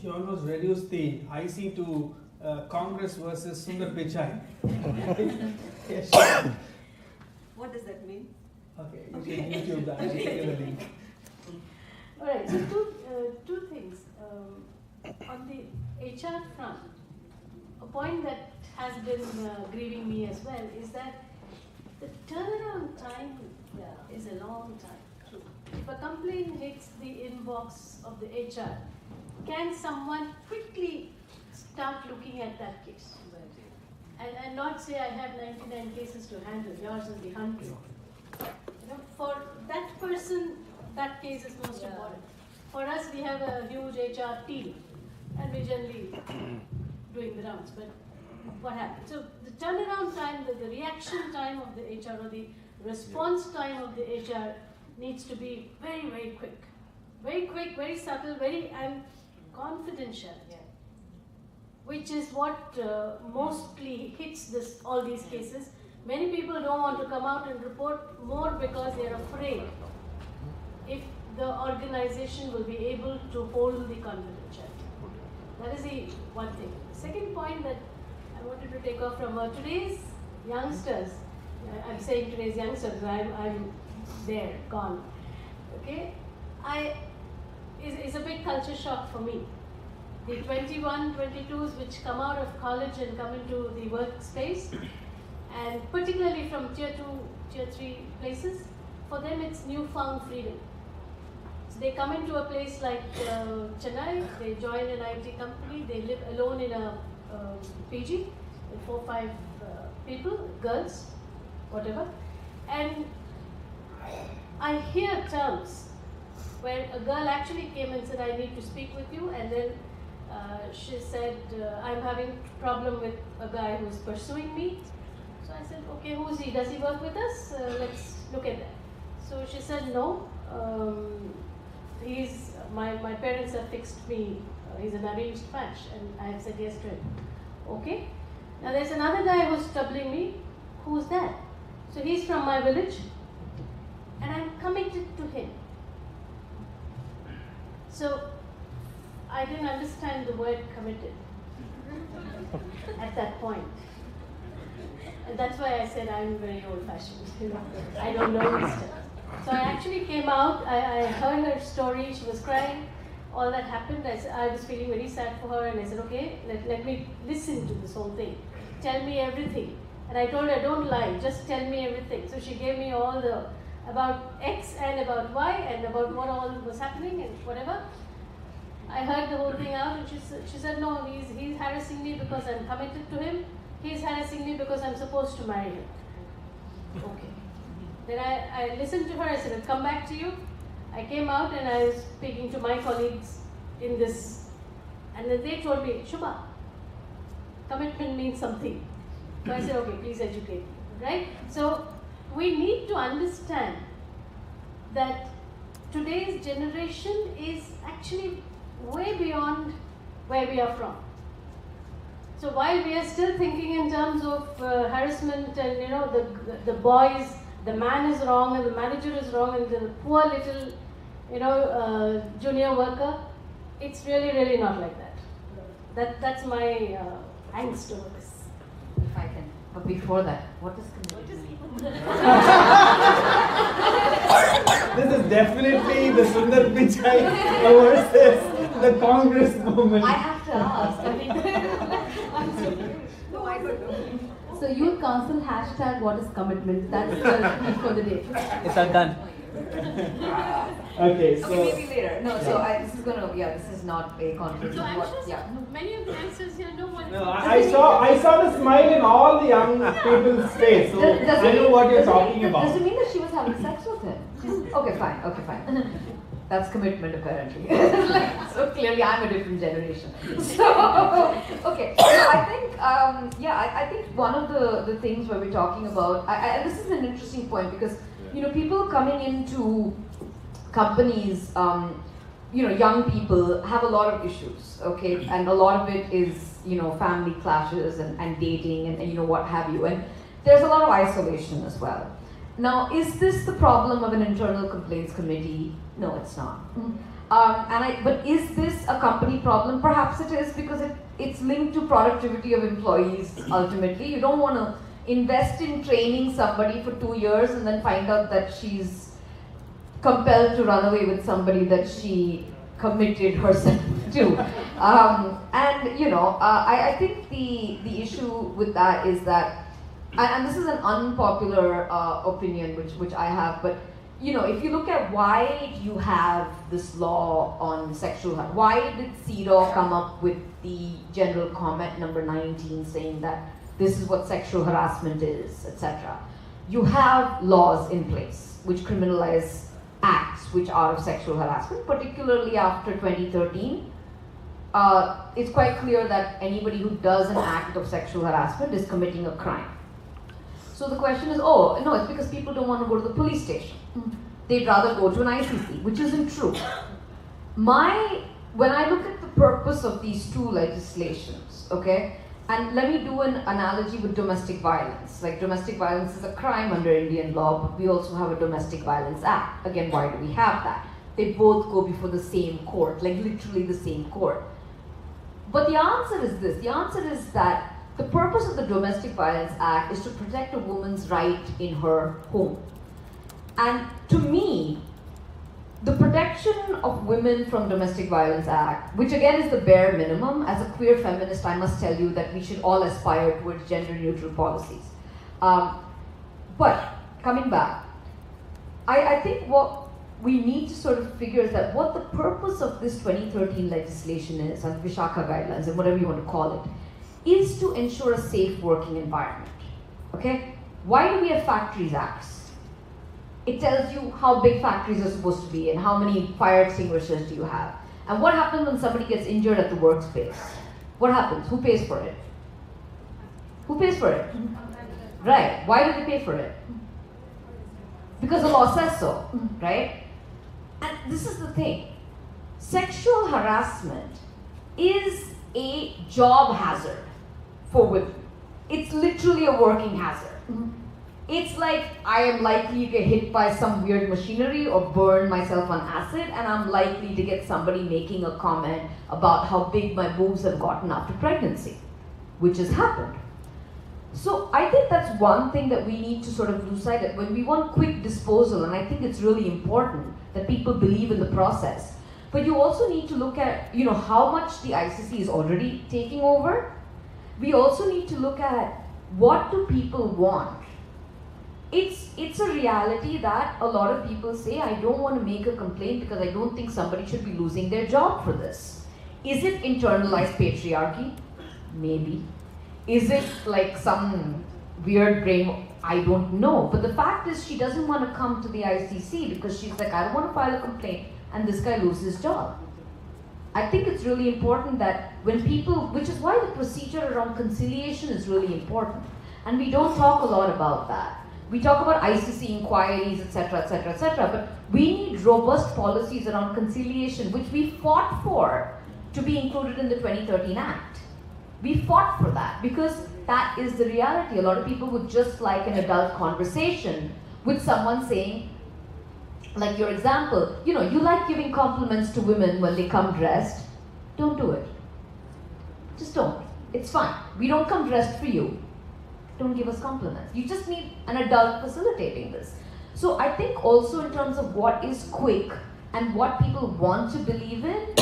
She almost reduced the IC to Congress versus Sundar Pichai. Yes, sure. What does that mean? Okay, you can YouTube that. I'll send you the link. All right, so two things. On the HR front, a point that has been grieving me as well is that the turnaround time is a long time. If a complaint hits the inbox of the HR, can someone quickly start looking at that case? And not say I have 99 cases to handle, yours is the 100. For that person, that case is most important. For us, we have a huge HR team, and we're generally doing the rounds. But what happens? So the turnaround time, the reaction time of the HR, or the response time of the HR needs to be very, very quick. Very quick, very subtle, and confidential. Which is what mostly hits all these cases. Many people don't want to come out and report more because they're afraid if the organization will be able to hold the confidentiality. That is the one thing. The second point that I wanted to take off from today's youngsters, I'm saying today's youngsters, I'm there, gone. Okay? It's a big culture shock for me. The 21, 22s which come out of college and come into the workspace, and particularly from tier 2, tier 3 places, for them it's newfound freedom. So they come into a place like Chennai, they join an IT company, they live alone in a PG with 4 or 5 people, girls, whatever, and I hear terms where a girl actually came and said, I need to speak with you, and then she said, I'm having a problem with a guy who's pursuing me. So I said, okay, who's he? Does he work with us? Let's look at that. So she said, no. My parents have fixed me. He's an arranged match, and I have said yes to him. Okay. Now there's another guy who's troubling me. Who's that? So he's from my village, and I'm committed to him. So I didn't understand the word committed at that point. And that's why I said I'm very old-fashioned. I don't know this stuff. So I actually came out, I heard her story, she was crying, all that happened. I was feeling very sad for her, and I said, okay, let me listen to this whole thing. Tell me everything. And I told her, don't lie, just tell me everything. So she gave me all about X and about Y and about what all was happening and whatever. I heard the whole thing out, and she said, no, he's harassing me because I'm committed to him. He's harassing me because I'm supposed to marry him. Okay. Then I listened to her, I said, I'll come back to you. I came out and I was speaking to my colleagues in this, and then they told me, Shubha, commitment means something. So I said, okay, please educate me, right? So we need to understand that today's generation is actually way beyond where we are from. So while we are still thinking in terms of harassment and the boys, the man is wrong and the manager is wrong and the poor little junior worker, it's really not like that. That's my angst over this. If I can, but before that, what is commitment? This is definitely the Sundar Pichai versus the Congress movement. I have to ask. I mean, No, I don't know. so Youth Council hashtag what is commitment? That's the tweet for the day. It's done. Okay, so Okay, maybe later. No, so this is not a conference. So I'm What- sure many of the youngsters here know what no, I saw the smile in all the young people's face, so I know what you're talking about. Does it mean that she was having sex with him? Okay, fine. That's commitment apparently. So clearly I'm a different generation. So, okay. So I think, I think one of the things where we're talking about, and this is an interesting point because, people coming into companies, young people have a lot of issues, okay? And a lot of it is, family clashes and dating and what have you. And there's a lot of isolation as well. Now, is this the problem of an internal complaints committee? No, it's not. But is this a company problem? Perhaps it is, because it's linked to productivity of employees ultimately. You don't want to invest in training somebody for 2 years and then find out that she's compelled to run away with somebody that she committed herself to. I think the issue with that is that, and this is an unpopular opinion which I have, but if you look at why you have this law on sexual harassment, why did CEDAW come up with the general comment number 19 saying that this is what sexual harassment is, etc. You have laws in place which criminalize acts which are of sexual harassment, particularly after 2013. It's quite clear that anybody who does an act of sexual harassment is committing a crime. So the question is, oh, no, it's because people don't want to go to the police station. They'd rather go to an ICC, which isn't true. When I look at the purpose of these two legislations, okay, and let me do an analogy with domestic violence. Like, domestic violence is a crime under Indian law, but we also have a Domestic Violence Act. Again, why do we have that? They both go before the same court, like literally the same court. But the answer is this. The answer is that the purpose of the Domestic Violence Act is to protect a woman's right in her home. And to me, the protection of women from Domestic Violence Act, which again is the bare minimum, as a queer feminist, I must tell you that we should all aspire towards gender neutral policies. But coming back, I think what we need to sort of figure is that what the purpose of this 2013 legislation is, and Vishaka guidelines, and whatever you want to call it, is to ensure a safe working environment. Okay? Why do we have Factories Acts? It tells you how big factories are supposed to be and how many fire extinguishers do you have. And what happens when somebody gets injured at the workspace? What happens? Who pays for it? Who pays for it? Right. Why do they pay for it? Because the law says so, right? And this is the thing. Sexual harassment is a job hazard for women. It's literally a working hazard. It's like I am likely to get hit by some weird machinery or burn myself on acid, and I'm likely to get somebody making a comment about how big my boobs have gotten after pregnancy, which has happened. So I think that's one thing that we need to sort of lose sight of when we want quick disposal, and I think it's really important that people believe in the process. But you also need to look at, how much the ICC is already taking over. We also need to look at what do people want. It's a reality that a lot of people say, I don't want to make a complaint because I don't think somebody should be losing their job for this. Is it internalized patriarchy? Maybe. Is it like some weird brain? I don't know. But the fact is, she doesn't want to come to the ICC because she's like, I don't want to file a complaint and this guy loses his job. I think it's really important that when people, which is why the procedure around conciliation is really important. And we don't talk a lot about that. We talk about ICC inquiries, etc., etc., etc., but we need robust policies around conciliation, which we fought for to be included in the 2013 Act. We fought for that because that is the reality. A lot of people would just like an adult conversation with someone saying, like your example, you like giving compliments to women when they come dressed. Don't do it. Just don't. It's fine. We don't come dressed for you. Don't give us compliments. You just need an adult facilitating this. So I think also in terms of what is quick and what people want to believe in,